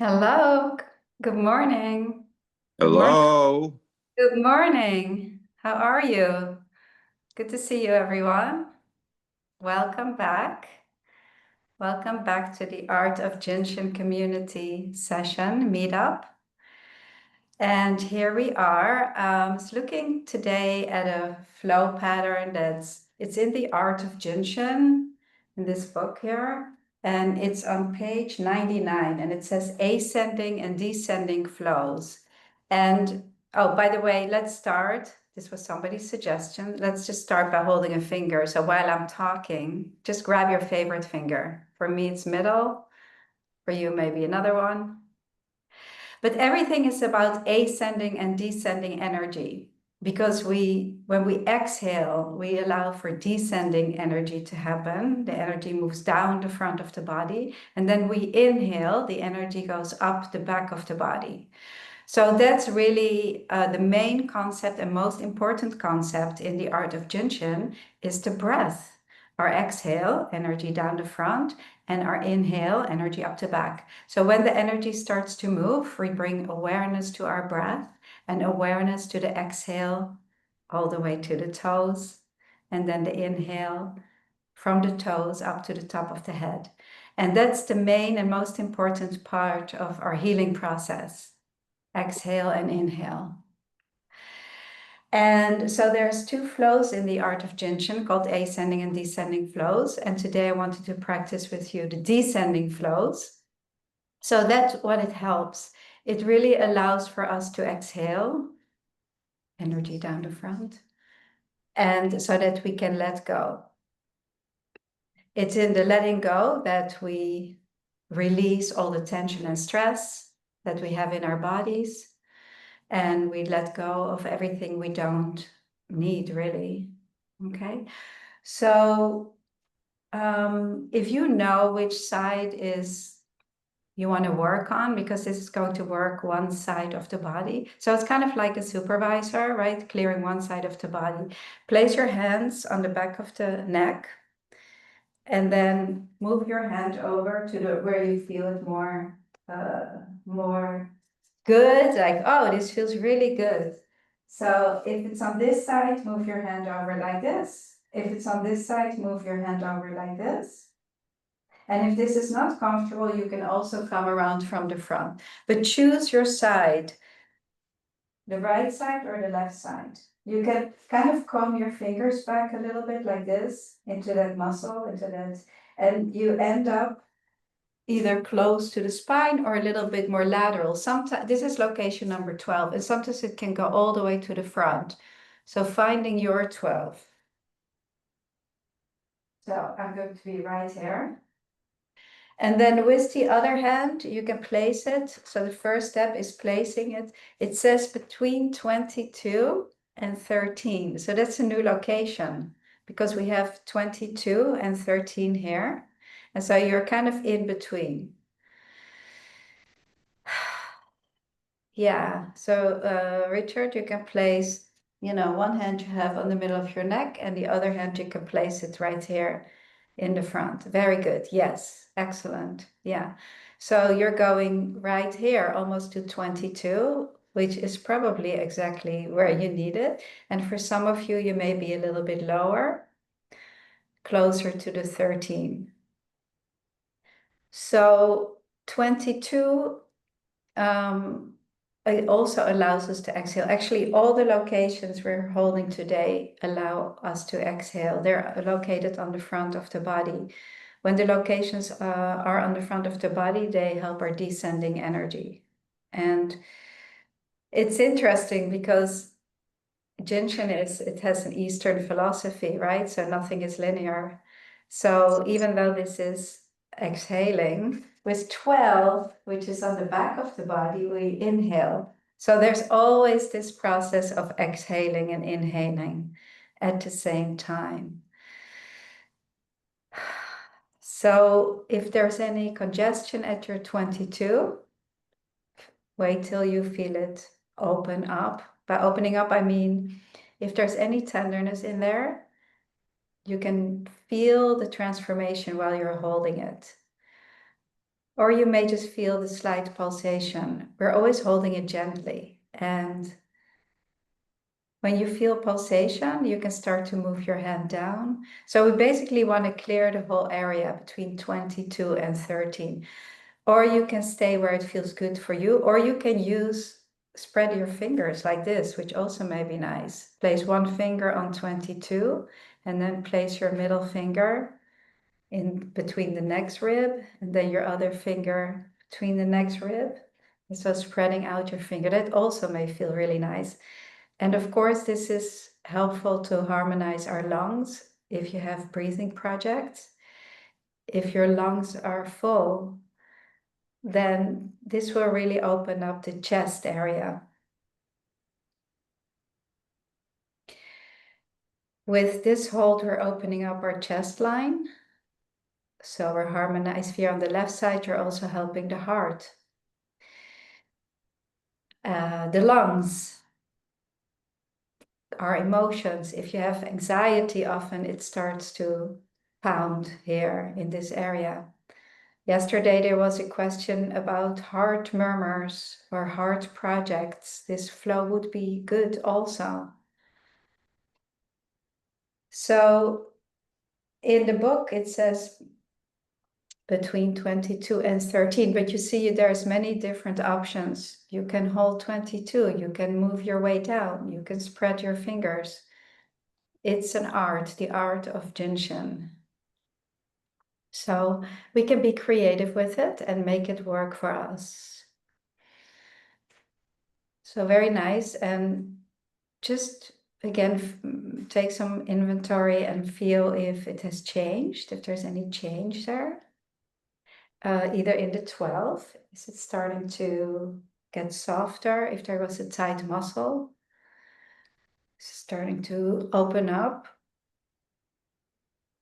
Hello. Good morning. Good morning. Hello. Good morning. How are you? Good to see you, everyone. Welcome back. Welcome back to the Art of Jinshin community session meetup. And here we are. Looking today at a flow pattern it's in the Art of Jinshin in this book here. And it's on page 99 and it says ascending and descending flows. And oh, by the way, let's start. This was somebody's suggestion. Let's just start by holding a finger. So while I'm talking, just grab your favorite finger. For me, it's middle. For you, maybe another one. But everything is about ascending and descending energy because when we exhale, we allow for descending energy to happen. The energy moves down the front of the body. And then we inhale, the energy goes up the back of the body. So that's really the main concept and most important concept in the art of Jinshin is the breath. Our exhale, energy down the front, and our inhale, energy up the back. So when the energy starts to move, we bring awareness to our breath and awareness to the exhale all the way to the toes, and then the inhale from the toes up to the top of the head. And that's the main and most important part of our healing process. Exhale and inhale. And so there's two flows in the art of Jinshin called ascending and descending flows. And today I wanted to practice with you the descending flows. So that's what it helps. It really allows for us to exhale, energy down the front, and so that we can let go. It's in the letting go that we release all the tension and stress that we have in our bodies. And we let go of everything we don't need, really. Okay, so if you know which side is you want to work on, because this is going to work one side of the body. So it's kind of like a supervisor, right? Clearing one side of the body. Place your hands on the back of the neck and then move your hand over to where you feel it more good, like, oh, this feels really good. So if it's on this side, move your hand over like this. If it's on this side, move your hand over like this. And if this is not comfortable, you can also come around from the front. But choose your side, the right side or the left side. You can kind of comb your fingers back a little bit like this, into that muscle, and you end up either close to the spine or a little bit more lateral. Sometimes this is location number 12, and sometimes it can go all the way to the front. So finding your 12. So I'm going to be right here. And then with the other hand, you can place it. So the first step is placing it. It says between 22 and 13. So that's a new location because we have 22 and 13 here. And so you're kind of in between. Yeah, so Richard, you can place, one hand you have on the middle of your neck and the other hand you can place it right here in the front. Very good. Yes, excellent. Yeah. So you're going right here almost to 22, which is probably exactly where you need it. And for some of you, you may be a little bit lower, closer to the 13. So 22, it also allows us to exhale. Actually, all the locations we're holding today allow us to exhale. They're located on the front of the body. When the locations are on the front of the body, they help our descending energy. And it's interesting because Jinshin it has an Eastern philosophy, right? So nothing is linear. So even though this is exhaling, with 12, which is on the back of the body, we inhale. So there's always this process of exhaling and inhaling at the same time. So if there's any congestion at your 22, wait till you feel it open up. By opening up, I mean, if there's any tenderness in there, you can feel the transformation while you're holding it. Or you may just feel the slight pulsation. We're always holding it gently. And when you feel pulsation, you can start to move your hand down. So we basically want to clear the whole area between 22 and 13. Or you can stay where it feels good for you, or you can spread your fingers like this, which also may be nice. Place one finger on 22 and then place your middle finger in between the next rib and then your other finger between the next rib. And so spreading out your finger, that also may feel really nice. And of course, this is helpful to harmonize our lungs if you have breathing projects. If your lungs are full, then this will really open up the chest area. With this hold, we're opening up our chest line. So we're harmonized here on the left side. You're also helping the heart. The lungs, our emotions. If you have anxiety, often it starts to pound here in this area. Yesterday, there was a question about heart murmurs or heart projects. This flow would be good also. So in the book, it says between 22 and 13, but you see there's many different options. You can hold 22, you can move your way down, you can spread your fingers. It's an art, the art of Jin Shin. So we can be creative with it and make it work for us. So very nice. And just again, take some inventory and feel if it has changed, if there's any change there. Either in the 12, is it starting to get softer? If there was a tight muscle, starting to open up.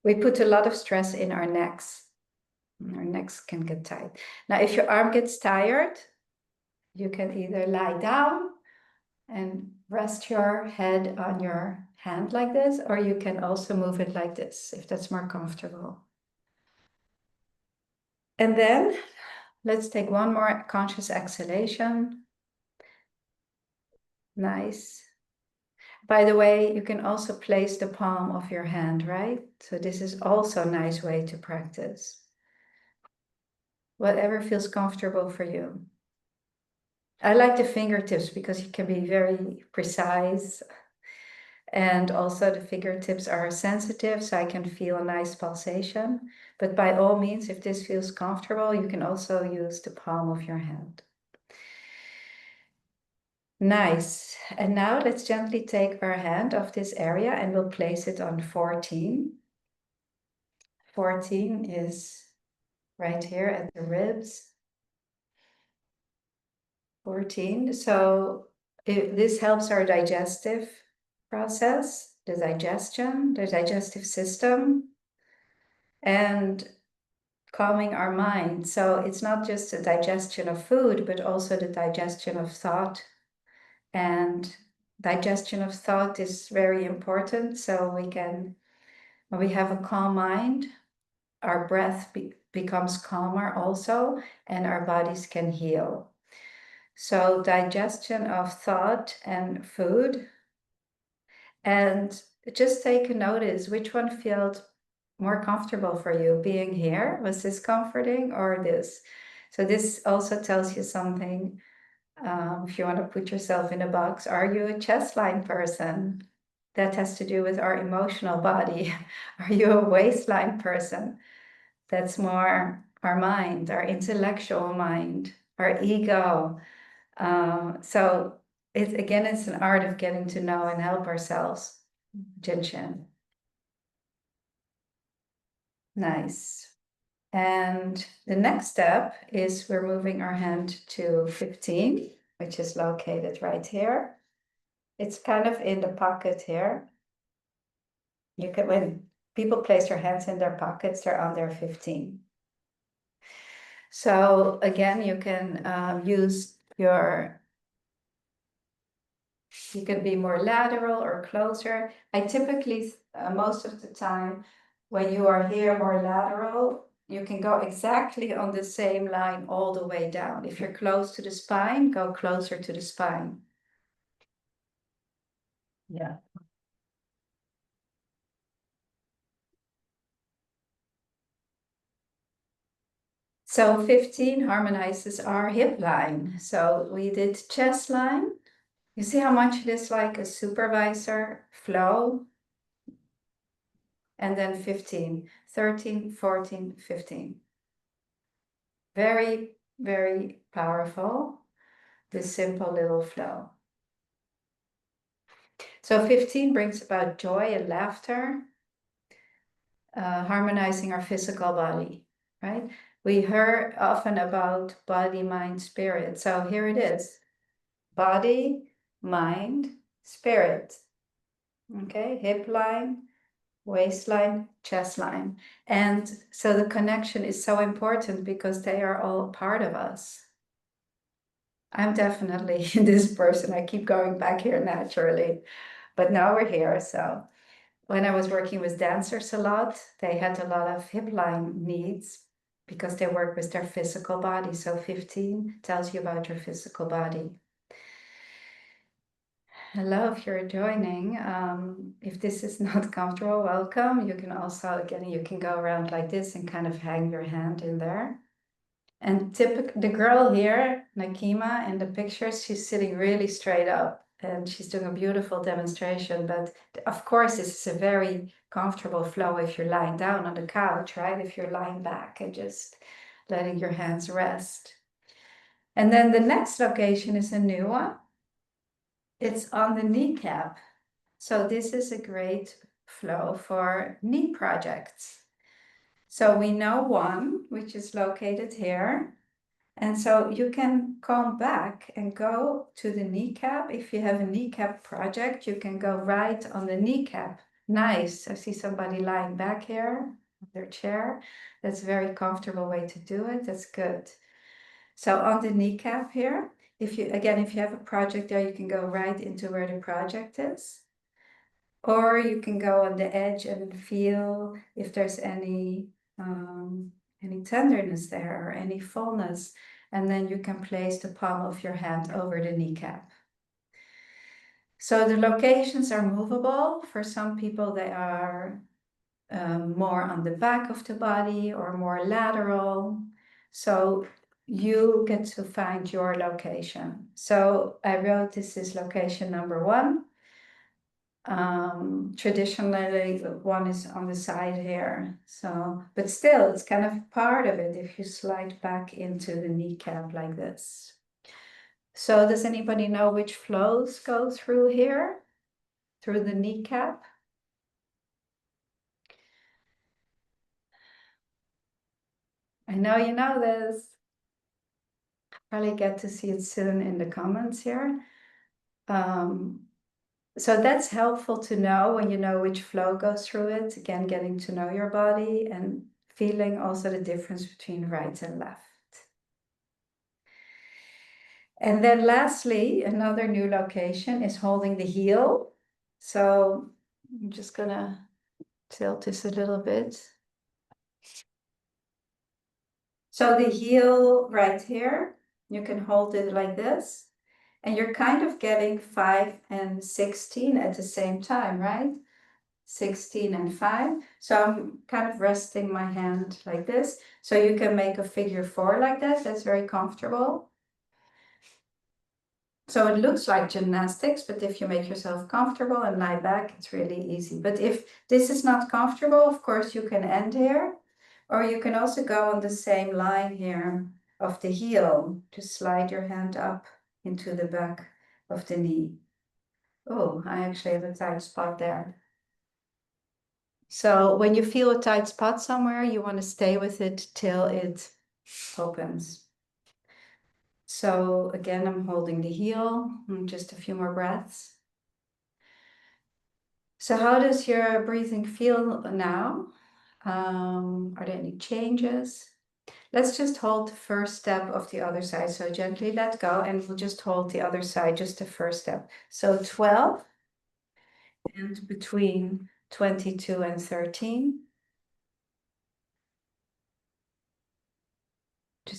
We put a lot of stress in our necks. Our necks can get tight. Now, if your arm gets tired, you can either lie down and rest your head on your hand like this, or you can also move it like this, if that's more comfortable. And then let's take one more conscious exhalation. Nice. By the way, you can also place the palm of your hand, right? So this is also a nice way to practice. Whatever feels comfortable for you. I like the fingertips because you can be very precise. And also the fingertips are sensitive, so I can feel a nice pulsation. But by all means, if this feels comfortable, you can also use the palm of your hand. Nice. And now let's gently take our hand off this area and we'll place it on 14. 14 is right here at the ribs. 14. So this helps our digestive process, the digestion, the digestive system, and calming our mind. So it's not just the digestion of food, but also the digestion of thought. And digestion of thought is very important. So when we have a calm mind, our breath becomes calmer also, and our bodies can heal. So digestion of thought and food. And just take a notice, which one felt more comfortable for you? Being here, was this comforting, or this? So this also tells you something. If you want to put yourself in a box, are you a chest line person? That has to do with our emotional body. Are you a waistline person? That's more our mind, our intellectual mind, our ego. So it's an art of getting to know and help ourselves. Jin Shin. Nice. And the next step is we're moving our hand to 15, which is located right here. It's kind of in the pocket here. When people place their hands in their pockets, they're on their 15. So again, you can you can be more lateral or closer. I typically, most of the time, when you are here more lateral, you can go exactly on the same line all the way down. If you're close to the spine, go closer to the spine. Yeah. So 15 harmonizes our hip line. So we did chest line. You see how much it is like a supervisor flow? And then 15, 13, 14, 15. Very, very powerful, this simple little flow. So 15 brings about joy and laughter, harmonizing our physical body, right? We heard often about body, mind, spirit. So here it is, body, mind, spirit. Okay, hip line, waistline, chest line. And so the connection is so important because they are all part of us. I'm definitely this person. I keep going back here naturally, but now we're here. So when I was working with dancers a lot, they had a lot of hip line needs because they work with their physical body. So 15 tells you about your physical body. Hello, if you're joining. If this is not comfortable, welcome. You can also, again, you can go around like this and kind of hang your hand in there. And the girl here, Nakima, in the pictures, she's sitting really straight up and she's doing a beautiful demonstration. But of course, this is a very comfortable flow if you're lying down on the couch, right? If you're lying back and just letting your hands rest. And then the next location is a new one. It's on the kneecap. So this is a great flow for knee projects. So we know one, which is located here. And so you can come back and go to the kneecap. If you have a kneecap project, you can go right on the kneecap. Nice. I see somebody lying back here on their chair. That's a very comfortable way to do it. That's good. So on the kneecap here, if you have a project there, you can go right into where the project is. Or you can go on the edge and feel if there's any tenderness there or any fullness. And then you can place the palm of your hand over the kneecap. So the locations are movable. For some people, they are more on the back of the body or more lateral. So you get to find your location. So I wrote this is location number 1. Traditionally, one is on the side here. So, but still, it's kind of part of it if you slide back into the kneecap like this. So does anybody know which flows go through here? Through the kneecap? I know you know this. Probably get to see it soon in the comments here. So that's helpful to know when you know which flow goes through it. Again, getting to know your body and feeling also the difference between right and left. And then lastly, another new location is holding the heel. So I'm just gonna tilt this a little bit. So the heel right here, you can hold it like this. And you're kind of getting 5 and 16 at the same time, right? 16 and 5. So I'm kind of resting my hand like this. So you can make a figure 4 like that. That's very comfortable. So it looks like gymnastics, but if you make yourself comfortable and lie back, it's really easy. But if this is not comfortable, of course, you can end here, or you can also go on the same line here of the heel. Just slide your hand up into the back of the knee. Oh, I actually have a tight spot there. So when you feel a tight spot somewhere, you want to stay with it till it opens. So again, I'm holding the heel, just a few more breaths. So how does your breathing feel now? Are there any changes? Let's just hold the first step of the other side. So gently let go and we'll just hold the other side, just the first step. So 12 and between 22 and 13.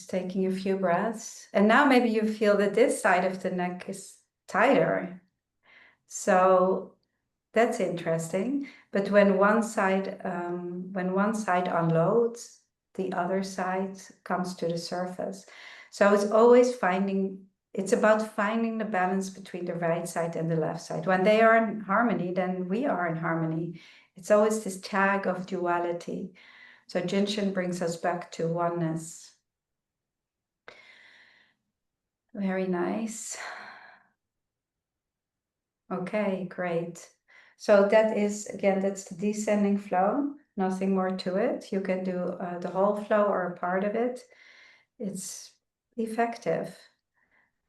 just taking a few breaths. And now maybe you feel that this side of the neck is tighter. So that's interesting. But when one side unloads, the other side comes to the surface. So it's about finding the balance between the right side and the left side. When they are in harmony, then we are in harmony. It's always this tag of duality. So Jin Shin brings us back to oneness. Very nice. Okay, great. So that's the descending flow, nothing more to it. You can do the whole flow or a part of it. It's effective.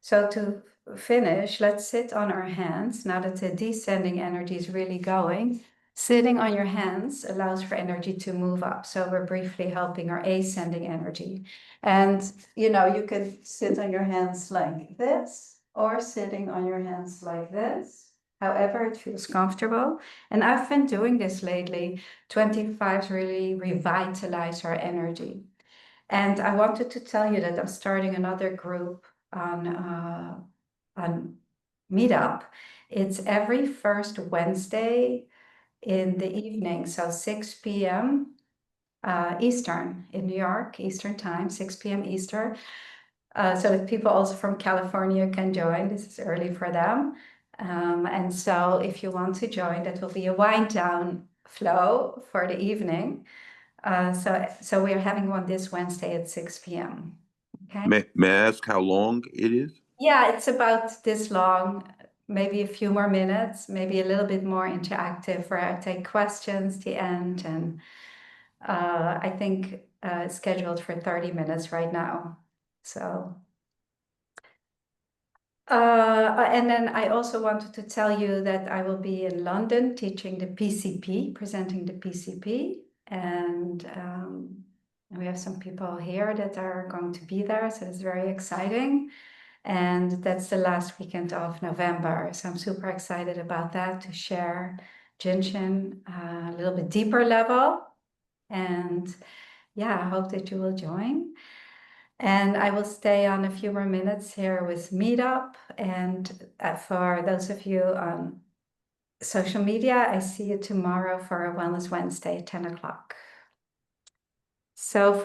So to finish, let's sit on our hands. Now that the descending energy is really going, sitting on your hands allows for energy to move up. So we're briefly helping our ascending energy. And, you can sit on your hands like this or sitting on your hands like this, however it feels comfortable. And I've been doing this lately. 25s really revitalize our energy. And I wanted to tell you that I'm starting another group on Meetup. It's every first Wednesday in the evening, so 6 p.m. Eastern in New York, Eastern time, 6 p.m. Eastern. So that people also from California can join. This is early for them. And so if you want to join, that will be a wind down flow for the evening. So we're having one this Wednesday at 6 p.m. Okay. May I ask how long it is? Yeah, it's about this long, maybe a few more minutes, maybe a little bit more interactive where I take questions at the end. And I think scheduled for 30 minutes right now. So, and then I also wanted to tell you that I will be in London teaching the PCP, presenting the PCP. And we have some people here that are going to be there, so it's very exciting. And that's the last weekend of November. So I'm super excited about that, to share Jin Shin a little bit deeper level. And yeah, I hope that you will join. And I will stay on a few more minutes here with Meetup. And for those of you on social media, I see you tomorrow for a Wellness Wednesday, 10 o'clock. So for